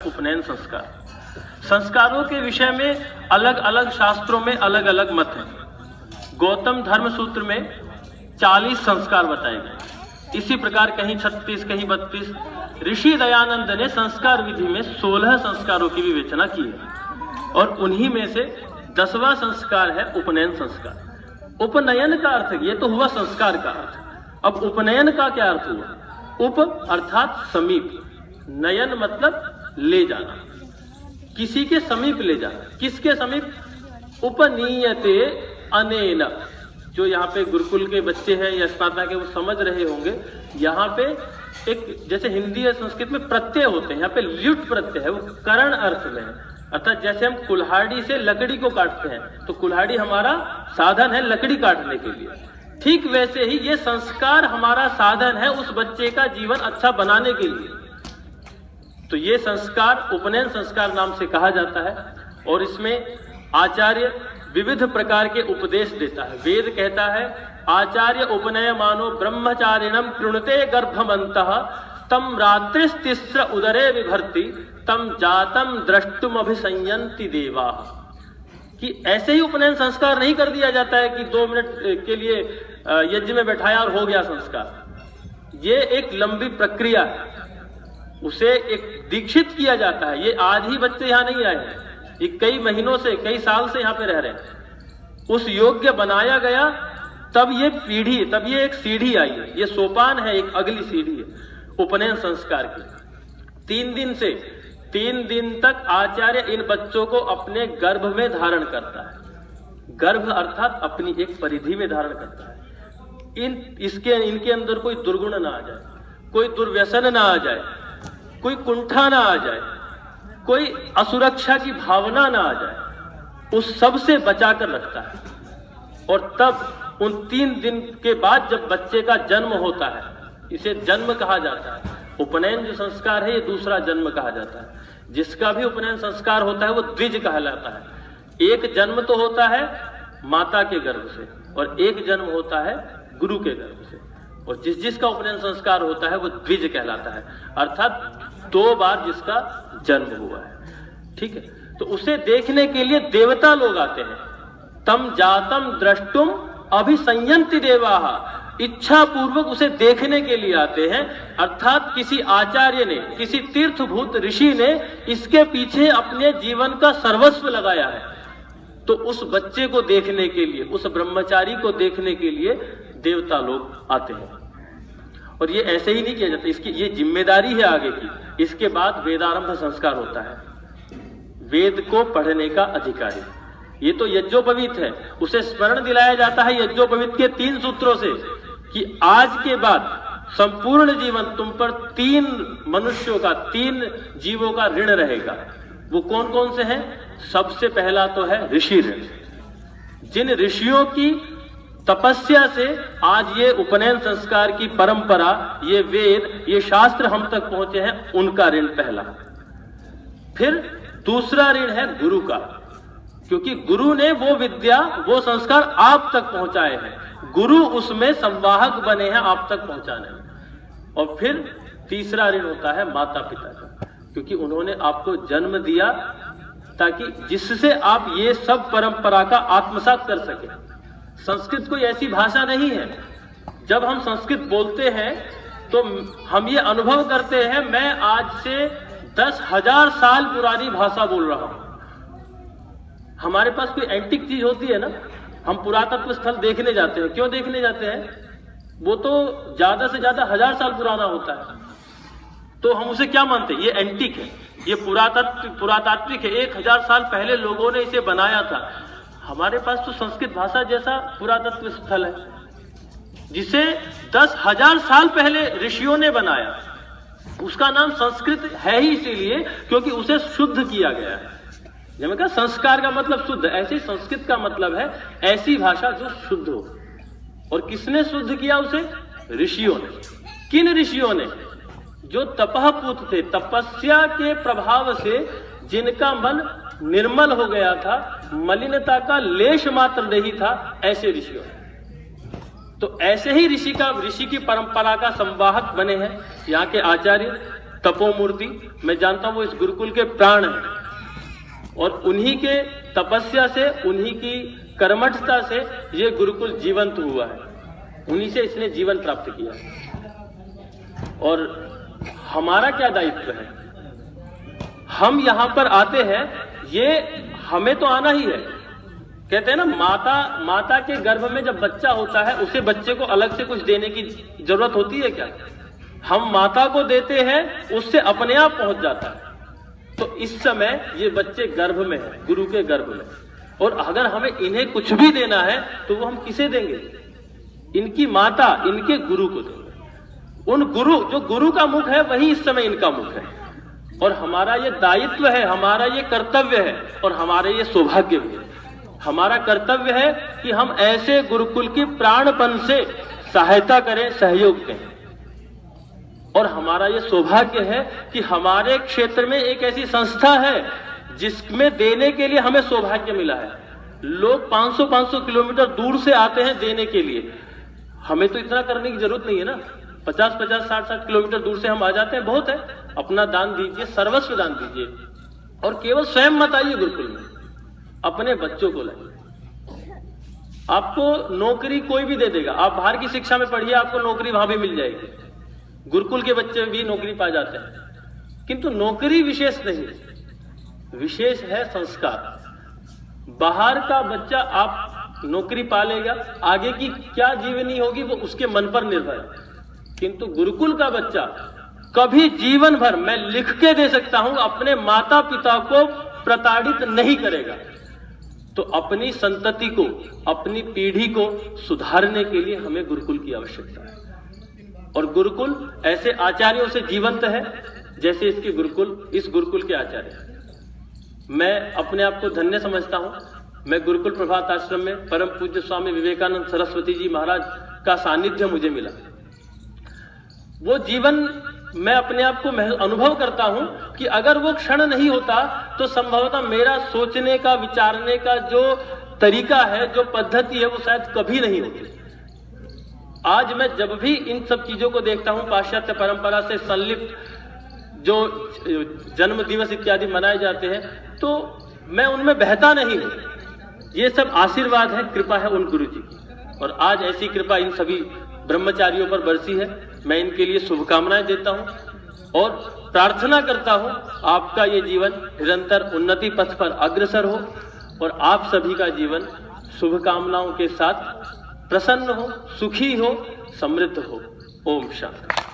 उपनयन संस्कार। संस्कारों के विषय में अलग अलग शास्त्रों में अलग अलग मत हैं। गौतम धर्म सूत्र में 40 संस्कार बताए गए। इसी प्रकार कहीं 36, कहीं 32। ऋषि दयानंद ने संस्कार विधि में 16 संस्कारों की विवेचना की है और उन्हीं में से 10वां संस्कार है उपनयन संस्कार। उपनयन का अर्थ, ये तो हुआ संस्कार का अर्थ। अब उपनयन का क्या अर्थ हुआ? उप अर्थात समीप, नयन मतलब ले जाना, किसी के समीप ले जाना। किसके समीप? उपनीयते अनेन। जो यहाँ पे गुरुकुल के बच्चे हैं या स्नातक के, वो समझ रहे होंगे। यहाँ पे एक जैसे हिंदी या संस्कृत में प्रत्यय होते हैं, यहाँ पे ल्युट प्रत्यय है, वो करण अर्थ में है। अर्थात जैसे हम कुल्हाड़ी से लकड़ी को काटते हैं तो कुल्हाड़ी हमारा साधन है लकड़ी काटने के लिए, ठीक वैसे ही ये संस्कार हमारा साधन है उस बच्चे का जीवन अच्छा बनाने के लिए। तो ये संस्कार उपनयन संस्कार नाम से कहा जाता है और इसमें आचार्य विविध प्रकार के उपदेश देता है। वेद कहता है आचार्य उपनय मानो ब्रह्मचारिणम कृणुते गर्भमंतः तम रात्रिस्तिस्र उदरे विभर्ति तम जातम द्रष्टुम अभिसंयन्ति देवा। कि ऐसे ही उपनयन संस्कार नहीं कर दिया जाता है कि 2 मिनट के लिए यज्ञ में बैठाया और हो गया संस्कार। ये एक लंबी प्रक्रिया है, उसे एक दीक्षित किया जाता है। ये आज ही बच्चे यहाँ नहीं आए हैं, ये कई महीनों से, कई साल से यहाँ पे रह रहे हैं। उस योग्य बनाया गया, तब ये पीढ़ी, तब ये एक सीढ़ी आई है, ये सोपान है, एक अगली सीढ़ी है उपनयन संस्कार की। 3 दिन तक आचार्य इन बच्चों को अपने गर्भ में धारण करता है। गर्भ अर्थात अपनी एक परिधि में धारण करता है। इनके अंदर कोई दुर्गुण ना आ जाए, कोई दुर्व्यसन ना आ जाए, कोई कुंठा ना आ जाए, कोई असुरक्षा की भावना ना आ जाए, उस सब से बचाकर रखता है। और तब उन 3 दिन के बाद जब बच्चे का जन्म होता है, इसे जन्म कहा जाता है। उपनयन जो संस्कार है ये दूसरा जन्म कहा जाता है। जिसका भी उपनयन संस्कार होता है वो द्विज कहलाता है। एक जन्म तो होता है माता के गर्भ से और एक जन्म होता है गुरु के गर्भ से, और जिसका उपनयन संस्कार होता है वो द्विज कहलाता है, अर्थात 2 बार जिसका जन्म हुआ है। ठीक है, तो उसे देखने के लिए देवता लोग आते हैं। तम जातम द्रष्टुम अभिसंयन्ति देवाः, इच्छा पूर्वक उसे देखने के लिए आते हैं। अर्थात किसी आचार्य ने, किसी तीर्थभूत ऋषि ने इसके पीछे अपने जीवन का सर्वस्व लगाया है। तो उस बच्चे को देखने के लिए, उस ब्रह्मचारी को देखने के लिए देवता लोग आते हैं। और ये ऐसे ही नहीं किया जाता, इसकी ये जिम्मेदारी है आगे की। इसके बाद वेदारंभ संस्कार होता है, वेद को पढ़ने का अधिकारी। ये तो यज्ञोपवीत है, उसे स्मरण दिलाया जाता है यज्ञोपवीत के 3 सूत्रों से कि आज के बाद संपूर्ण जीवन तुम पर 3 मनुष्यों का, 3 जीवों का ऋण रहेगा। वो कौन कौन से हैं? सबसे पहला तो है ऋषि ऋण। जिन ऋषियों की तपस्या से आज ये उपनयन संस्कार की परंपरा, ये वेद, ये शास्त्र हम तक पहुंचे हैं, उनका ऋण पहला। फिर दूसरा ऋण है गुरु का, क्योंकि गुरु ने वो विद्या, वो संस्कार आप तक पहुंचाए हैं। गुरु उसमें संवाहक बने हैं आप तक पहुंचाने में। और फिर तीसरा ऋण होता है माता पिता का, क्योंकि उन्होंने आपको जन्म दिया ताकि जिससे आप ये सब परंपरा का आत्मसात कर सके। संस्कृत कोई ऐसी भाषा नहीं है, जब हम संस्कृत बोलते हैं तो हम ये अनुभव करते हैं मैं आज से 10,000 साल पुरानी भाषा बोल रहा हूं। हमारे पास कोई एंटिक चीज होती है ना, हम पुरातत्व स्थल देखने जाते हैं। क्यों देखने जाते हैं? वो तो ज्यादा से ज्यादा 1000 साल पुराना होता है, तो हम उसे क्या मानते हैं? ये एंटिक है, ये पुरातात्विक है, 1000 साल पहले लोगों ने इसे बनाया था। हमारे पास तो संस्कृत भाषा जैसा पुरातत्व स्थल है जिसे 10,000 साल पहले ऋषियों ने बनाया। उसका नाम संस्कृत है ही इसीलिए क्योंकि उसे शुद्ध किया गया है। जब मैं कहा संस्कार का मतलब शुद्ध, ऐसे ही संस्कृत का मतलब है ऐसी भाषा जो शुद्ध हो। और किसने शुद्ध किया उसे? ऋषियों ने। किन ऋषियों ने? जो तपःपूत थे, तपस्या के प्रभाव से जिनका मन निर्मल हो गया था, मलिनता का लेश मात्र नहीं था, ऐसे ऋषियों ने। तो ऐसे ही ऋषि की परंपरा का संवाहक बने हैं यहाँ के आचार्य। तपोमूर्ति, मैं जानता हूं वो इस गुरुकुल के प्राण हैं और उन्हीं के तपस्या से, उन्हीं की कर्मठता से ये गुरुकुल जीवंत हुआ है, उन्हीं से इसने जीवन प्राप्त किया। और हमारा क्या दायित्व है? हम यहां पर आते हैं, ये हमें तो आना ही है। कहते हैं ना, माता के गर्भ में जब बच्चा होता है उसे बच्चे को अलग से कुछ देने की जरूरत होती है क्या? हम माता को देते हैं, उससे अपने आप पहुंच जाता है। तो इस समय ये बच्चे गर्भ में है, गुरु के गर्भ में, और अगर हमें इन्हें कुछ भी देना है तो वो हम किसे देंगे? इनकी माता, इनके गुरु को देंगे। उन गुरु, जो गुरु का मुख है वही इस समय इनका मुख है। और हमारा ये दायित्व है, हमारा ये कर्तव्य है और हमारा ये सौभाग्य भी है। हमारा कर्तव्य है कि हम ऐसे गुरुकुल की प्राणपन से सहायता करें, सहयोग दें। और हमारा ये सौभाग्य है कि हमारे क्षेत्र में एक ऐसी संस्था है जिसमें देने के लिए हमें सौभाग्य मिला है। लोग 500-500 किलोमीटर दूर से आते हैं देने के लिए। हमें तो इतना करने की जरूरत नहीं है ना, 50-50, 60-60 किलोमीटर दूर से हम आ जाते हैं, बहुत है। अपना दान दीजिए, सर्वस्व दान दीजिए, और केवल स्वयं मत आइए गुरुकुल में, अपने बच्चों को लाइए। आपको नौकरी कोई भी दे देगा, आप बाहर की शिक्षा में पढ़िए, आपको नौकरी वहां भी मिल जाएगी। गुरुकुल के बच्चे भी नौकरी पा जाते हैं, किंतु नौकरी विशेष नहीं, विशेष है संस्कार। बाहर का बच्चा आप नौकरी पा लेगा, आगे की क्या जीवनी होगी वो उसके मन पर निर्भर है, किंतु गुरुकुल का बच्चा कभी जीवन भर, मैं लिख के दे सकता हूं, अपने माता पिता को प्रताड़ित नहीं करेगा। तो अपनी संतति को, अपनी पीढ़ी को सुधारने के लिए हमें गुरुकुल की आवश्यकता है। और गुरुकुल ऐसे आचार्यों से जीवंत है जैसे इसके गुरुकुल, इस गुरुकुल के आचार्य। मैं अपने आप को धन्य समझता हूं। मैं गुरुकुल प्रभात आश्रम में परम पूज्य स्वामी विवेकानंद सरस्वती जी महाराज का सानिध्य मुझे मिला। वो जीवन मैं अपने आप को अनुभव करता हूं कि अगर वो क्षण नहीं होता तो संभवतः मेरा सोचने का, विचारने का जो तरीका है, जो पद्धति है, वो शायद कभी नहीं होती। आज मैं जब भी इन सब चीजों को देखता हूं, पाश्चात्य परंपरा से संलिप्त जो जन्म दिवस इत्यादि मनाए जाते हैं, तो मैं उनमें बहता नहीं हूं। ये सब आशीर्वाद है, कृपा है उन गुरु जी की, और आज ऐसी कृपा इन सभी ब्रह्मचारियों पर बरसी है। मैं इनके लिए शुभकामनाएं देता हूं और प्रार्थना करता हूं आपका ये जीवन निरंतर उन्नति पथ पर अग्रसर हो और आप सभी का जीवन शुभकामनाओं के साथ प्रसन्न हो, सुखी हो, समृद्ध हो। ओम शांति।